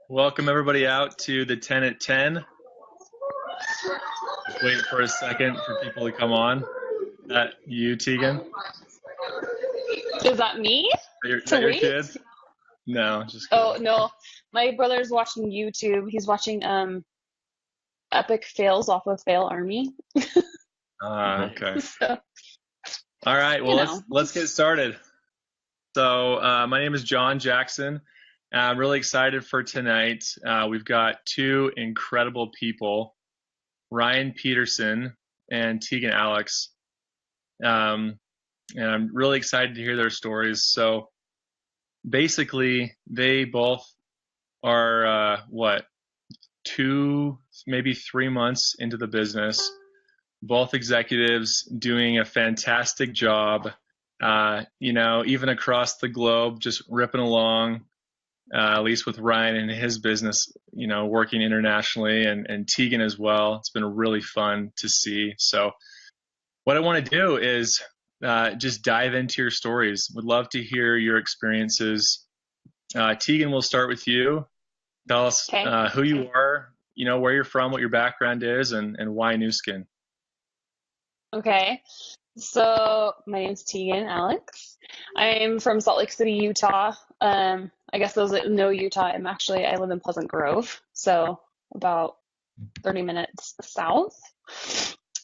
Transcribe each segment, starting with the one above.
Welcome everybody out to the 10 at 10. Just wait for a second for people to come on. Is that you, Teagan? Is that me Is to that your wait? kid? No, just Oh kidding. no, my brother's watching YouTube. He's watching epic fails off of Fail Army. Okay. So, All right. Well, you let's know. let's get started. So, my name is John Jackson. I'm really excited for tonight. We've got two incredible people, Ryan Peterson and Teagan Alex. And I'm really excited to hear their stories. So, basically, they both are what, 2 maybe 3 months into the business, both executives doing a fantastic job, even across the globe, just ripping along, at least with Ryan and his business, working internationally, and Teagan as well. It's been really fun to see. So what I want to do is just dive into your stories. Would love to hear your experiences. Teagan, we'll start with you. Tell us Okay. who you are, where you're from, what your background is, and why Nu Skin. Okay. So my name's Teagan Alex. I'm from Salt Lake City, Utah. I guess those that know Utah, I live in Pleasant Grove, so about 30 minutes south.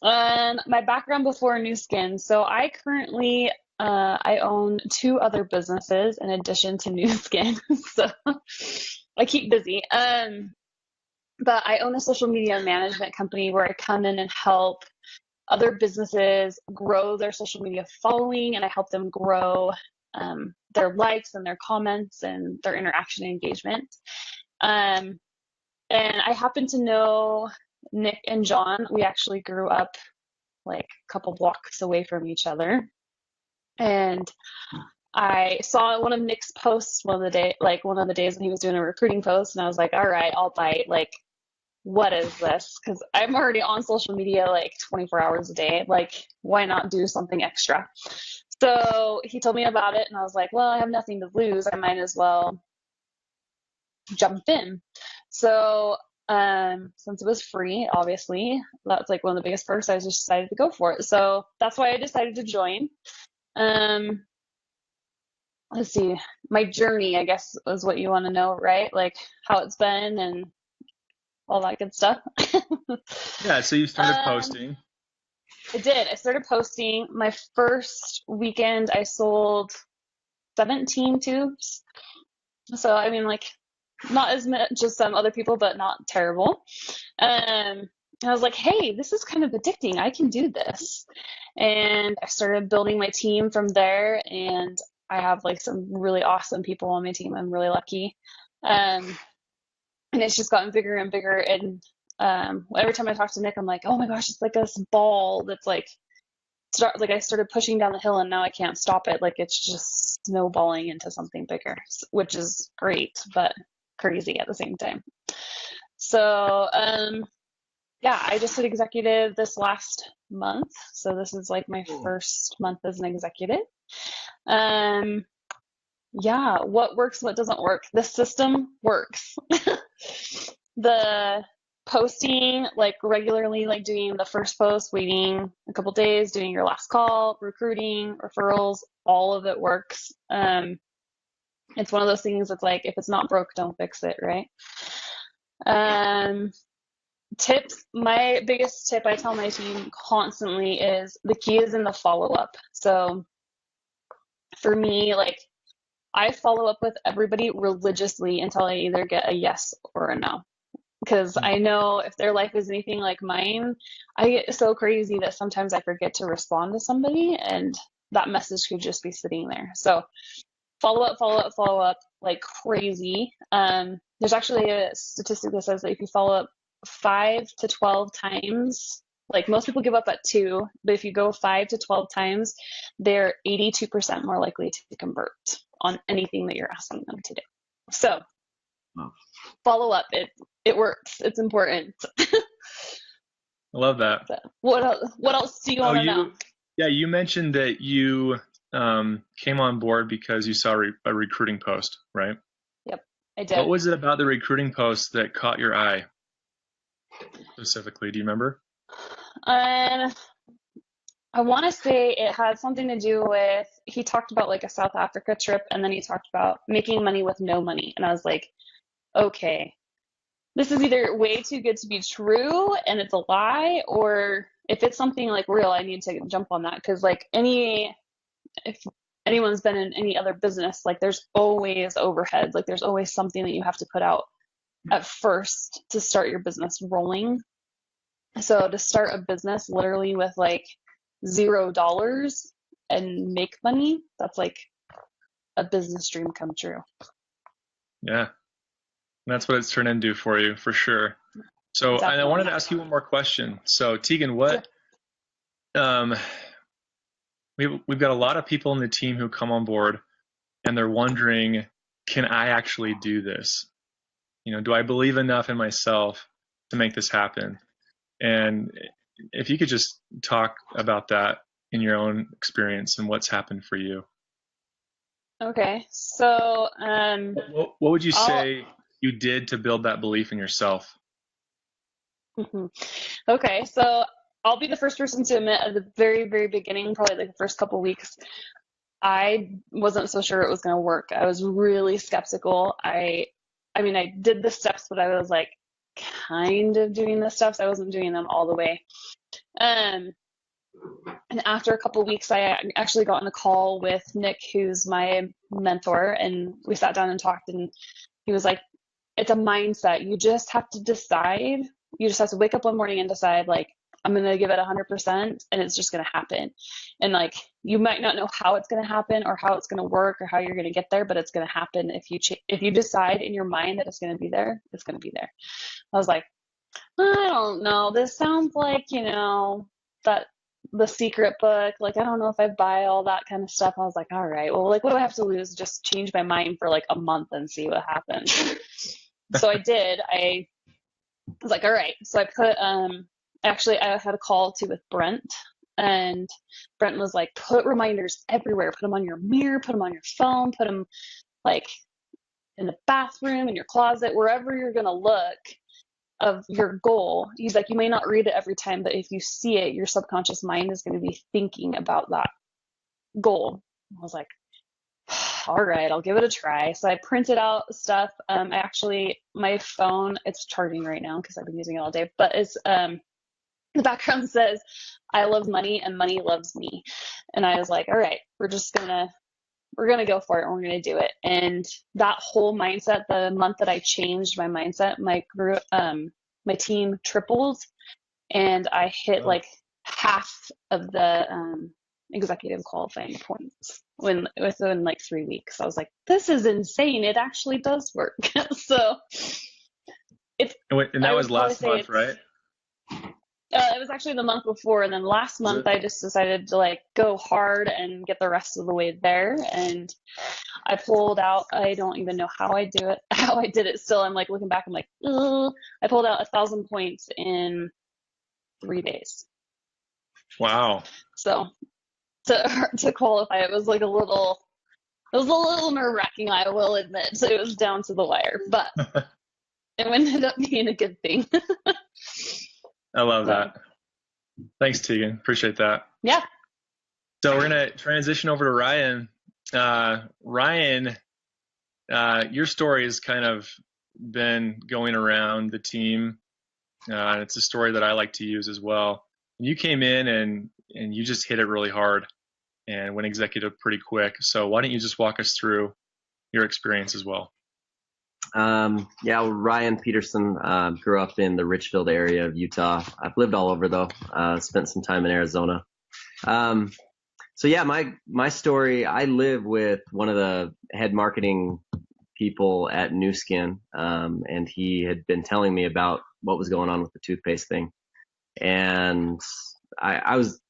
And my background before Nu Skin. So I currently I own two other businesses in addition to Nu Skin. So I keep busy. But I own a social media management company where I come in and help other businesses grow their social media following, and I help them grow their likes and their comments and their interaction and engagement. Um, and I happen to know Nick and John. We actually grew up like a couple blocks away from each other. And I saw one of Nick's posts one of the days when he was doing a recruiting post, and I was like, all right, I'll bite. Like, what is this? Because I'm already on social media like 24 hours a day. Like, why not do something extra? So he told me about it, and I was like, well, I have nothing to lose. I might as well jump in. So since it was free, obviously, that's like one of the biggest perks. I just decided to go for it. So that's why I decided to join. Um, let's see, my journey, I guess, is what you want to know, right? Like how it's been and all that good stuff. Yeah, so you started um, posting. I did. I started posting. My first weekend, I sold 17 tubes. So, I mean, like, not as much as some other people, but not terrible. And I was like, hey, this is kind of addicting. I can do this. And I started building my team from there. And I have like some really awesome people on my team. I'm really lucky. Um, and it's just gotten bigger and bigger. And every time I talk to Nick, I'm like, oh my gosh, it's like this ball that's like, I started pushing down the hill and now I can't stop it. Like it's just snowballing into something bigger, which is great, but crazy at the same time. So, yeah, I just hit executive this last month. So this is like my first month as an executive. Um, yeah, what works, what doesn't work. The system works. The posting like regularly, like doing the first post, waiting a couple days, doing your last call, recruiting, referrals, all of it works. It's one of those things that's like, if it's not broke, don't fix it, right? Um, Tips, my biggest tip I tell my team constantly is the key is in the follow up. So for me, like I follow up with everybody religiously until I either get a yes or a no. Because I know if their life is anything like mine, I get so crazy that sometimes I forget to respond to somebody and that message could just be sitting there. So follow up, follow up, follow up like crazy. There's actually a statistic that says that if you follow up 5 to 12 times, like most people give up at 2, but if you go 5 to 12 times, they're 82% more likely to convert on anything that you're asking them to do. So follow up. It works. It's important. I love that. So, what else do you Oh, want to know? you mentioned that you came on board because you saw a recruiting post, right? Yep. I What did. was it about the recruiting post that caught your eye specifically? Do you remember? And I want to say it had something to do with, he talked about like a South Africa trip, and then he talked about making money with no money. And I was like, okay, this is either way too good to be true and it's a lie, or if it's something like real, I need to jump on that. Because like if anyone's been in any other business, like there's always overhead, like there's always something that you have to put out at first to start your business rolling. So to start a business literally with like $0 and make money, that's like a business dream come true. Yeah, that's what it's turned into for you, for sure. So, and I wanted Definitely. to ask you one more question. So, Teagan, Sure. um, we've got a lot of people in the team who come on board and they're wondering, can I actually do this? Do I believe enough in myself to make this happen? And if you could just talk about that in your own experience and what's happened for you. Okay. So, What would you I'll, say you did to build that belief in yourself? mhm. Okay. So I'll be the first person to admit at the very, very beginning, probably like the first couple weeks, I wasn't so sure it was going to work. I was really skeptical. I mean, I did the steps, but I was like kind of doing the steps. I wasn't doing them all the way. Um, and after a couple weeks, I actually got on a call with Nick, who's my mentor, and we sat down and talked. And he was like, "It's a mindset. You just have to decide. You just have to wake up one morning and decide, like, I'm going to give it 100%, and it's just going to happen. And like, you might not know how it's going to happen or how it's going to work or how you're going to get there, but it's going to happen if you decide in your mind that it's going to be there. It's going to be there." I was like, I don't know. This sounds like, that the secret book. Like, I don't know if I buy all that kind of stuff. I was like, all right, well, like, what do I have to lose? Just change my mind for like a month and see what happens. So I did. I was like, all right. So I put, actually, I had a call too with Brent. And Brent was like, put reminders everywhere. Put them on your mirror, put them on your phone, put them like in the bathroom, in your closet, wherever you're going to look of your goal. He's like, you may not read it every time, but if you see it, your subconscious mind is going to be thinking about that goal. I was like, all right, I'll give it a try. So I printed out stuff. My phone, it's charging right now because I've been using it all day, but it's, the background says, I love money and money loves me. And I was like, all right, we're going to go for it and we're going to do it. And that whole mindset, the month that I changed my mindset, my team tripled, and I hit Oh, like half of the executive qualifying points within like 3 weeks. I was like, this is insane. It actually does work. So it's, and I that would was probably last say month, right? it was actually the month before, and then last Was month it? I just decided to like go hard and get the rest of the way there. And I pulled out, I don't even know how I do it, how I did it still. I'm like looking back, I'm like, ugh. I pulled out 1,000 points in 3 days. Wow. So to qualify, it was a little nerve-wracking, I will admit. So it was down to the wire, but it ended up being a good thing. I love So that. Thanks, Teagan. Appreciate that. yeah. So we're going to transition over to Ryan. Ryan, your story has kind of been going around the team. And it's a story that I like to use as well. You came in and you just hit it really hard and went executive pretty quick. So why don't you just walk us through your experience as well? Yeah, well, Ryan Peterson, grew up in the Richfield area of Utah. I've lived all over though. Spent some time in Arizona. So yeah, my story, I live with one of the head marketing people at New Skin. And he had been telling me about what was going on with the toothpaste thing. And I was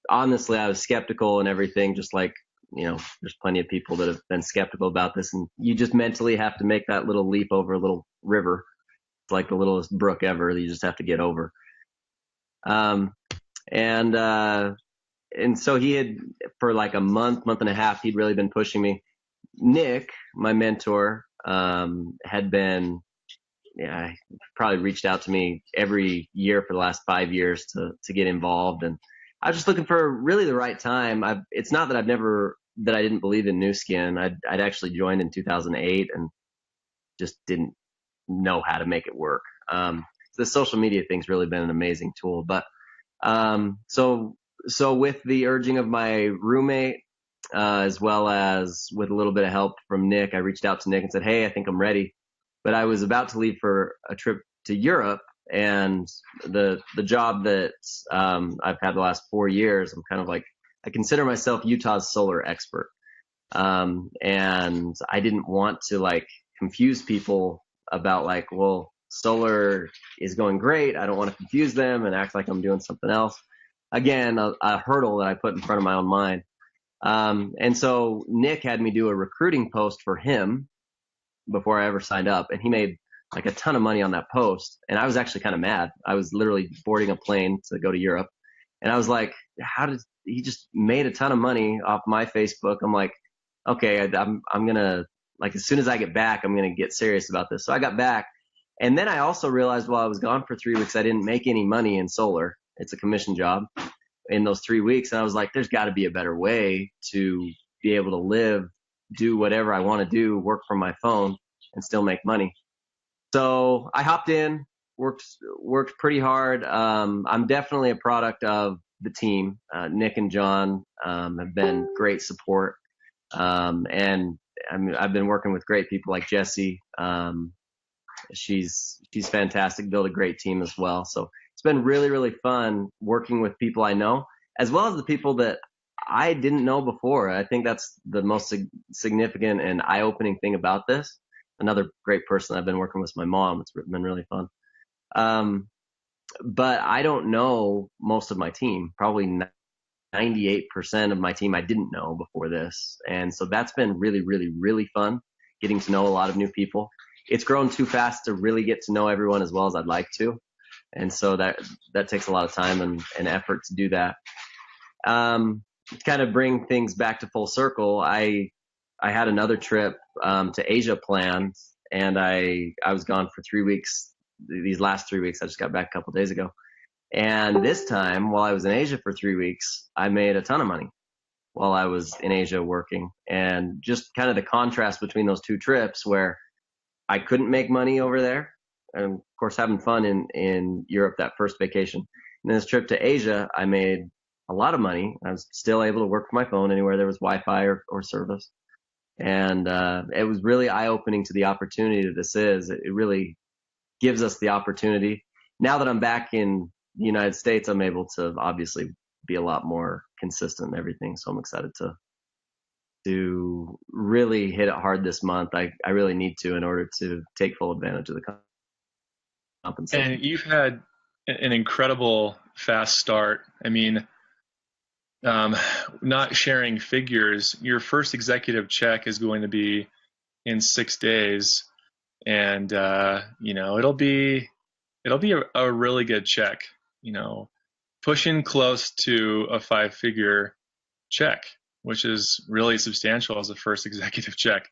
skeptical and everything, just like, there's plenty of people that have been skeptical about this, and you just mentally have to make that little leap over a little river. It's like the littlest brook ever that you just have to get over. Um, and, and so he had, for like a month and a half, he'd really been pushing me. Nick, my mentor, had been, yeah, probably reached out to me every year for the last 5 years to get involved. And I was just looking for really the right time. It's not that that I didn't believe in Nu Skin. I'd actually joined in 2008 and just didn't know how to make it work. The social media thing's really been an amazing tool. But so with the urging of my roommate, as well as with a little bit of help from Nick, I reached out to Nick and said, hey, I think I'm ready. But I was about to leave for a trip to Europe, and the job that I've had the last 4 years, I'm kind of like, I consider myself Utah's solar expert. And I didn't want to like confuse people about like, well, solar is going great. I don't want to confuse them and act like I'm doing something else. Again, a hurdle that I put in front of my own mind. And so Nick had me do a recruiting post for him before I ever signed up, and he made like a ton of money on that post. And I was actually kind of mad. I was literally boarding a plane to go to Europe, and I was like, how did he just made a ton of money off my Facebook? I'm like, okay, I'm gonna, like, as soon as I get back, I'm gonna get serious about this. So I got back, and then I also realized while I was gone for 3 weeks, I didn't make any money in solar. It's a commission job in those 3 weeks. And I was like, there's got to be a better way to be able to live, do whatever I want to do, work from my phone, and still make money. So I hopped in, worked pretty hard. I'm definitely a product of the team. Nick and John have been great support. And I mean, I've been working with great people like Jessie. She's fantastic, built a great team as well. So it's been really, really fun working with people I know, as well as the people that I didn't know before. I think that's the most significant and eye-opening thing about this. Another great person I've been working with is my mom. It's been really fun. But I don't know most of my team. Probably 98% of my team I didn't know before this. And so that's been really, really, really fun, getting to know a lot of new people. It's grown too fast to really get to know everyone as well as I'd like to. And so that takes a lot of time and effort to do that. To kind of bring things back to full circle, I had another trip to Asia planned, and I was gone for 3 weeks. These last 3 weeks, I just got back a couple of days ago. And this time, while I was in Asia for 3 weeks, I made a ton of money while I was in Asia working. And just kind of the contrast between those two trips, where I couldn't make money over there, and of course having fun in Europe that first vacation. And then this trip to Asia, I made a lot of money. I was still able to work from my phone anywhere there was Wi-Fi or service. And it was really eye-opening to the opportunity that this is. It really gives us the opportunity. Now that I'm back in the United States, I'm able to obviously be a lot more consistent in everything. So I'm excited to really hit it hard this month. I really need to, in order to take full advantage of the compensation. And you've had an incredible fast start. I mean, not sharing figures, your first executive check is going to be in 6 days, and it'll be a really good check. Pushing close to a 5-figure check, which is really substantial as a first executive check.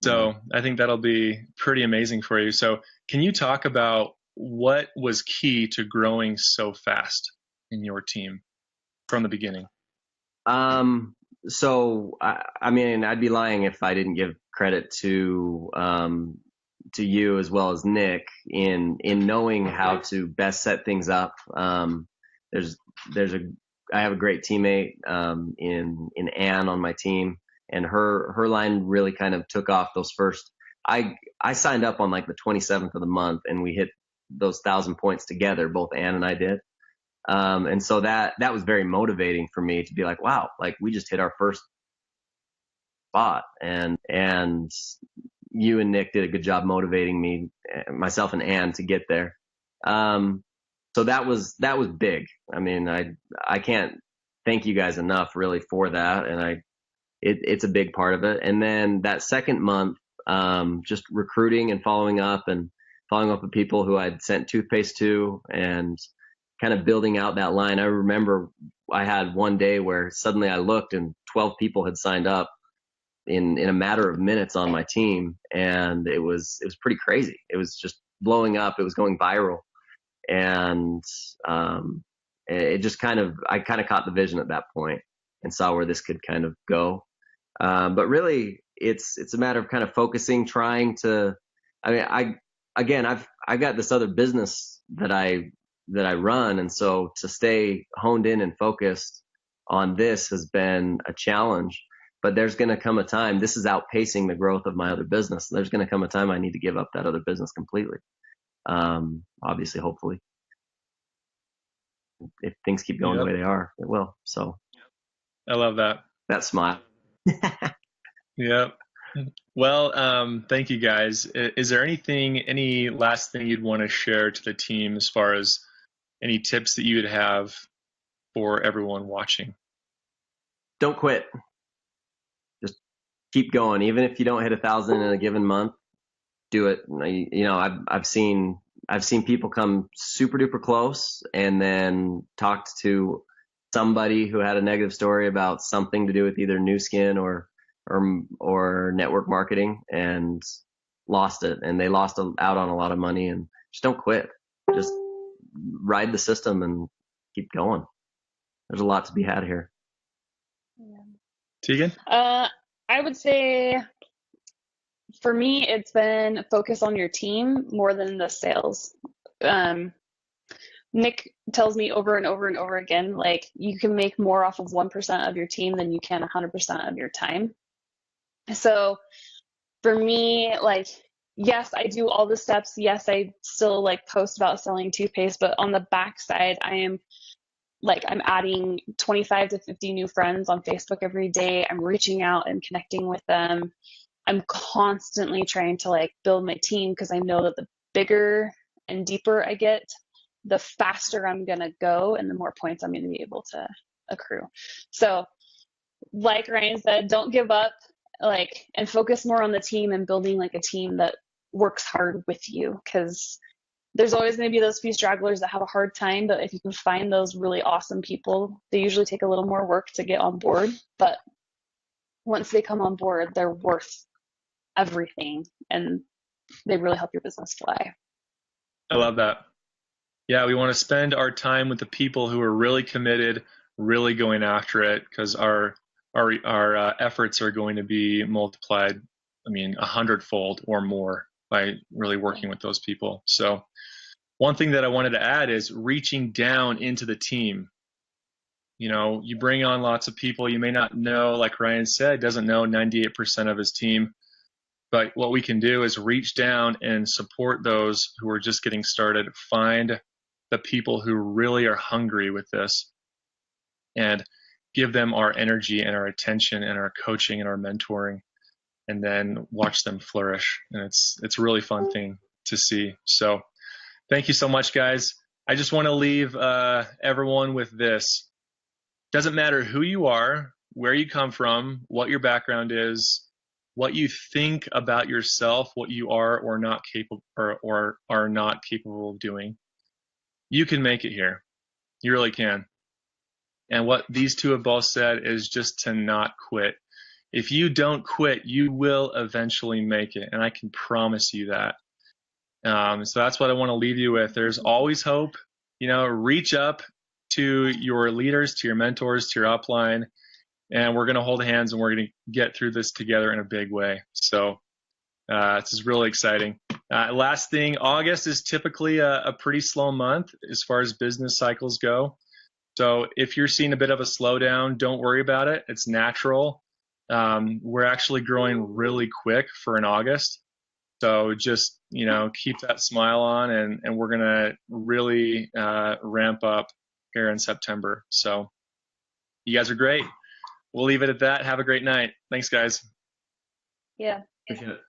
So I think that'll be pretty amazing for you. So can you talk about what was key to growing so fast in your team from the beginning? So I mean, I'd be lying if I didn't give credit to you as well as Nick in knowing how to best set things up. I have a great teammate in Ann on my team, and her line really kind of took off those first. I signed up on like the 27th of the month, and we hit those 1,000 points together. Both Ann and I did. And so that was very motivating for me to be like, wow, like we just hit our first spot, and you and Nick did a good job motivating me, myself and Ann, to get there. So that was big. I mean, I can't thank you guys enough really for that. And it's a big part of it. And then that second month, just recruiting and following up with people who I'd sent toothpaste to, and kind of building out that line. I remember I had one day where suddenly I looked and 12 people had signed up, in a matter of minutes on my team, and it was pretty crazy. It was just blowing up. It was going viral, and it just I kind of caught the vision at that point and saw where this could kind of go. But really, it's a matter of kind of focusing, trying to. I mean, I've got this other business that I run, and so to stay honed in and focused on this has been a challenge. But there's going to come a time, this is outpacing the growth of my other business. There's going to come a time I need to give up that other business completely. Obviously, hopefully, if things keep going the way they are, it will. So I love that smile. Yep. Well, thank you guys. Is there any last thing you'd want to share to the team as far as any tips that you would have for everyone watching? Don't quit. Just keep going. Even if you don't hit 1,000 in a given month, do it. You know, I've seen people come super duper close and then talked to somebody who had a negative story about something to do with either new skin or network marketing and lost it. And they lost out on a lot of money. And just don't quit. Just ride the system and keep going. There's a lot to be had here. Teagan? I would say for me, it's been focus on your team more than the sales. Nick tells me over and over and over again, like, you can make more off of 1% of your team than you can 100% of your time. So for me, like, yes, I do all the steps. Yes, I still like post about selling toothpaste, but on the backside, I'm adding 25 to 50 new friends on Facebook every day. I'm reaching out and connecting with them. I'm constantly trying to like build my team because I know that the bigger and deeper I get, the faster I'm going to go and the more points I'm going to be able to accrue. So like Ryan said, don't give up, like, and focus more on the team and building like a team that works hard with you, because there's always going to be those few stragglers that have a hard time, but if you can find those really awesome people, they usually take a little more work to get on board, but once they come on board, they're worth everything and they really help your business fly. I love that. Yeah, we want to spend our time with the people who are really committed, really going after it, because our efforts are going to be multiplied, 100-fold or more by really working with those people. So one thing that I wanted to add is reaching down into the team. You know, you bring on lots of people you may not know, like Ryan said, doesn't know 98% of his team. But what we can do is reach down and support those who are just getting started, find the people who really are hungry with this, and give them our energy and our attention and our coaching and our mentoring, and then watch them flourish. And it's a really fun thing to see. So thank you so much, guys. I just want to leave everyone with this. Doesn't matter who you are, where you come from, what your background is, what you think about yourself, what you are or not capable or are not capable of doing. You can make it here. You really can. And what these two have both said is just to not quit. If you don't quit, you will eventually make it. And I can promise you that. So that's what I want to leave you with. There's always hope. You know, reach up to your leaders, to your mentors, to your upline, and we're going to hold hands and we're going to get through this together in a big way. So this is really exciting. Last thing, August is typically a pretty slow month as far as business cycles go. So if you're seeing a bit of a slowdown, don't worry about it. It's natural. We're actually growing really quick for an August. So just, you know, keep that smile on, and we're going to really ramp up here in September. So you guys are great. We'll leave it at that. Have a great night. Thanks, guys. Yeah. Appreciate it.